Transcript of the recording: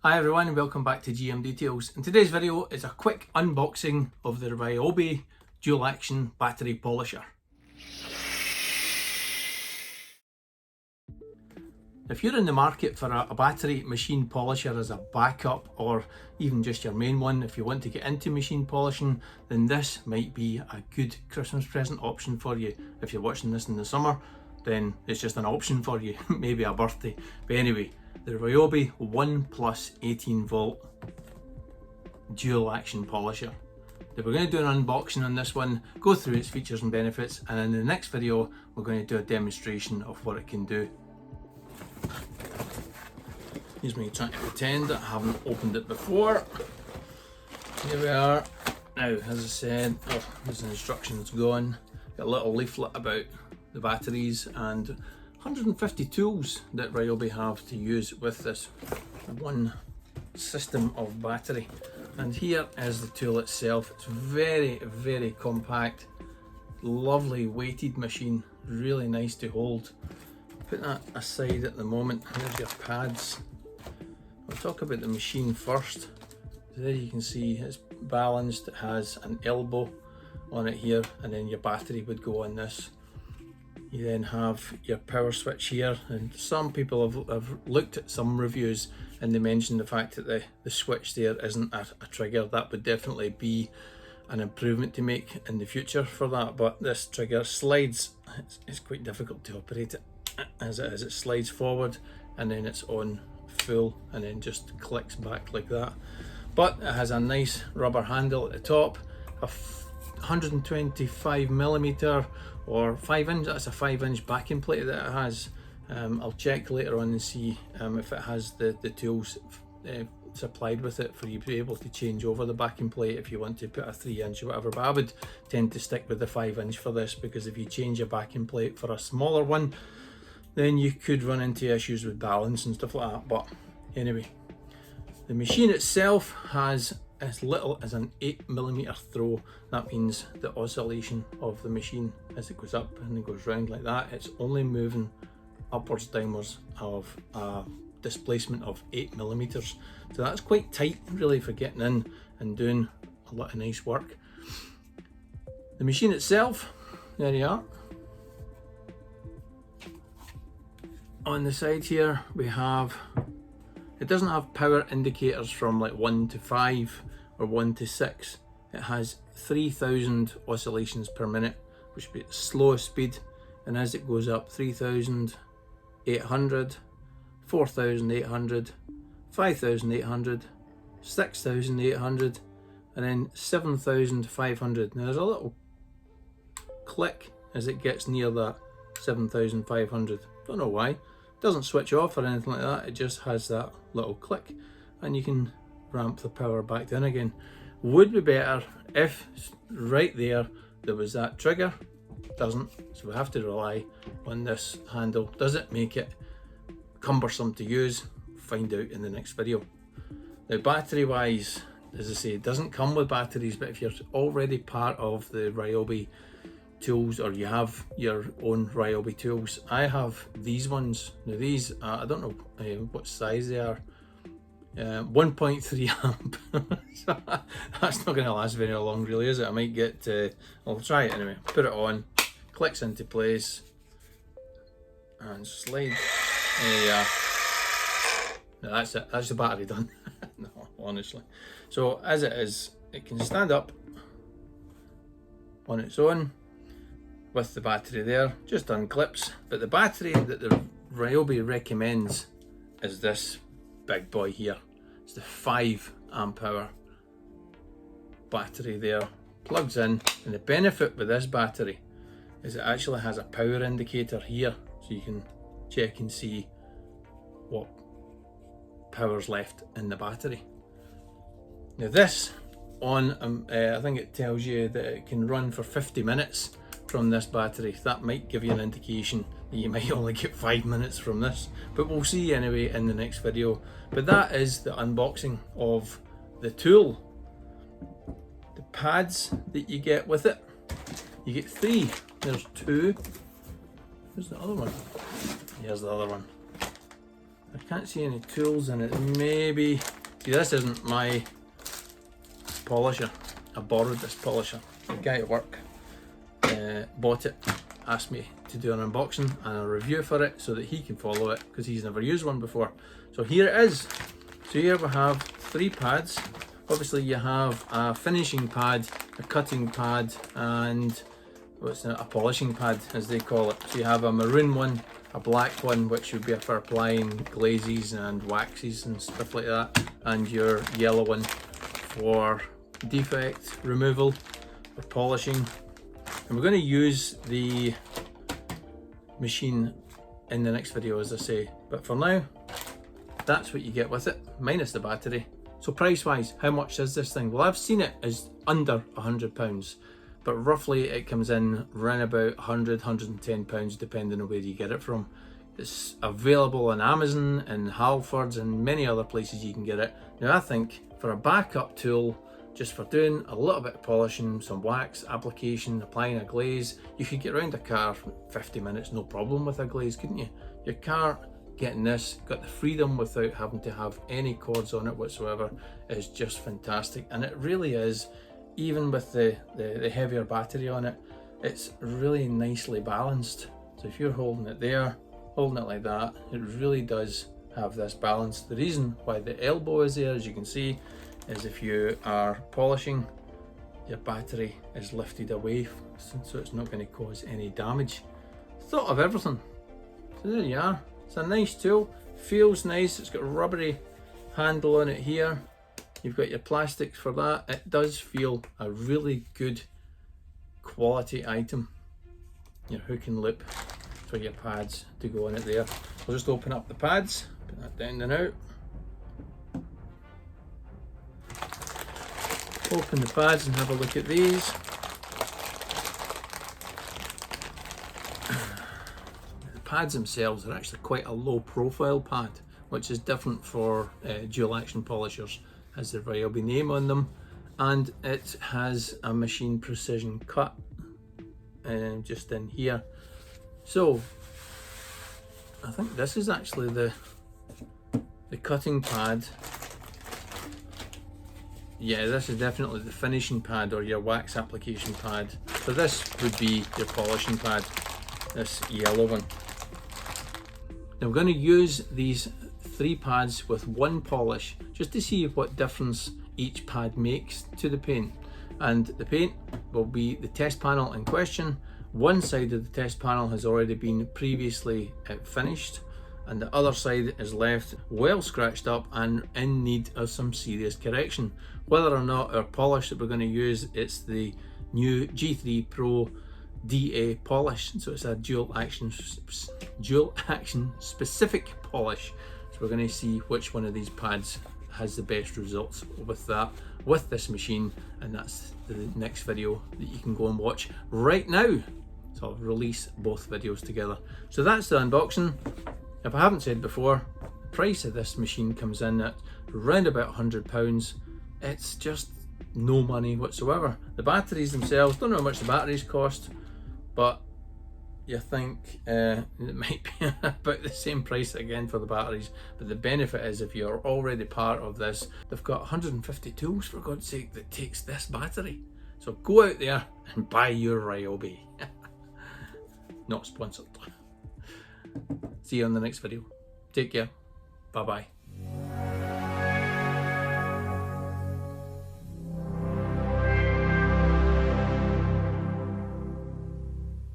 Hi everyone and welcome back to GMD Tools. In today's video is a quick unboxing of the Ryobi dual action battery polisher. If you're in the market for a battery machine polisher as a backup, or even just your main one, if you want to get into machine polishing, then this might be a good Christmas present option for you. If you're watching this in the summer, then it's just an option for you, maybe a birthday. But anyway, the Ryobi 1+18 volt dual action polisher. Now we're going to do an unboxing on this one, go through its features and benefits, and in the next video we're going to do a demonstration of what it can do. Here's me trying to pretend that I haven't opened it before. Here we are. Now, as I said, there's the instructions going. Got a little leaflet about the batteries and 150 tools that Ryobi have to use with this one system of battery. And here is the tool itself. It's very, very compact, lovely weighted machine, really nice to hold. Put that aside at the moment. Here's your pads. I'll talk about the machine first. There you can see it's balanced, it has an elbow on it here, and then your battery would go on this. You then have your power switch here, and some people have looked at some reviews and they mentioned the fact that the switch there isn't a trigger. That would definitely be an improvement to make in the future for that, but this trigger slides. It's quite difficult to operate it as it is. It slides forward and then it's on full and then just clicks back like that. But it has a nice rubber handle at the top, a 125mm or 5" that's a 5" backing plate that it has. I'll check later on and see if it has the tools supplied with it for you to be able to change over the backing plate if you want to put a 3" or whatever, but I would tend to stick with the 5" for this, because if you change a backing plate for a smaller one, then you could run into issues with balance and stuff like that. But anyway, the machine itself has as little as an 8mm throw. That means the oscillation of the machine as it goes up and it goes round like that, it's only moving upwards downwards of a displacement of 8mm. So that's quite tight really for getting in and doing a lot of nice work. The machine itself, there you are. On the side here we have, it doesn't have power indicators from like 1 to 5 or 1 to 6. It has 3000 oscillations per minute, which would be the slowest speed, and as it goes up, 3800, 4800, 5800, 6800, and then 7500. Now there's a little click as it gets near that 7500. Don't know why. It doesn't switch off or anything like that, it just has that little click, and you can ramp the power back down again. Would be better if right there was that trigger. Doesn't, so we have to rely on this handle. Does it make it cumbersome to use? Find out in the next video. Now battery wise, as I say, it doesn't come with batteries, but if you're already part of the Ryobi tools, or you have your own Ryobi tools, I have these ones. Now these, I don't know what size they are. 1.3 amp. So that's not going to last very long really, is it? I might get, I'll try it anyway. Put it on, clicks into place, and slide. There you are. Now that's it, that's the battery done. No, honestly. So as it is, it can stand up on its own with the battery there, just unclips. But the battery that the Ryobi recommends is this big boy here. It's the 5 amp hour battery there, plugs in, and the benefit with this battery is it actually has a power indicator here, so you can check and see what power's left in the battery. Now this on, I think it tells you that it can run for 50 minutes from this battery. That might give you an indication that you might only get 5 minutes from this, but we'll see anyway in the next video. But that is the unboxing of the tool. The pads that you get with it, you get 3. There's 2. Where's the other one? Here's the other one. I can't see any tools in it. Maybe, see, this isn't my polisher. I borrowed this polisher. The guy at work bought it, asked me to do an unboxing and a review for it so that he can follow it because he's never used one before. So here it is. So here we have 3 pads. Obviously you have a finishing pad, a cutting pad, and what's a polishing pad as they call it. So you have a maroon one, a black one which would be for applying glazes and waxes and stuff like that, and your yellow one for defect removal or polishing. And we're going to use the Mchine in the next video, as I say, but for now that's what you get with it, minus the battery. So price wise, how much is this thing? Well, I've seen it as under £100, but roughly it comes in around about £100, £110 depending on where you get it from. It's available on Amazon and Halfords and many other places you can get it. Now I think for a backup tool, just for doing a little bit of polishing, some wax application, applying a glaze, you could get around a car in 50 minutes, no problem with a glaze, couldn't you? Your car getting this, got the freedom without having to have any cords on it whatsoever, is just fantastic. And it really is, even with the heavier battery on it, it's really nicely balanced. So if you're holding it there, holding it like that, it really does have this balance. The reason why the elbow is there, as you can see, is if you are polishing, your battery is lifted away so it's not going to cause any damage. Thought of everything. So there you are. It's a nice tool, feels nice. It's got a rubbery handle on it here. You've got your plastics for that. It does feel a really good quality item. Your hook and loop for your pads to go on it there. I'll just open up the pads, put that down and out. Open the pads and have a look at these. The pads themselves are actually quite a low profile pad, which is different for dual action polishers. Has the Ryobi name on them, and it has a Mchine precision cut just in here. So I think this is actually the cutting pad. Yeah, this is definitely the finishing pad or your wax application pad. So this would be your polishing pad, this yellow one. Now we're going to use these 3 pads with 1 polish just to see what difference each pad makes to the paint. And the paint will be the test panel in question. One side of the test panel has already been previously finished, and the other side is left well scratched up and in need of some serious correction. Whether or not our polish that we're going to use, it's the new G3 Pro DA polish, so it's a dual action specific polish. So we're going to see which one of these pads has the best results with that, with this Mchine, and that's the next video that you can go and watch right now. So I'll release both videos together. So that's the unboxing. If I haven't said before, the price of this Mchine comes in at around about £100. It's just no money whatsoever. The batteries themselves, don't know how much the batteries cost, but you think it might be about the same price again for the batteries. But the benefit is, if you're already part of this, they've got 150 tools, for God's sake, that takes this battery. So go out there and buy your Ryobi. Not sponsored. See you on the next video. Take care. Bye bye.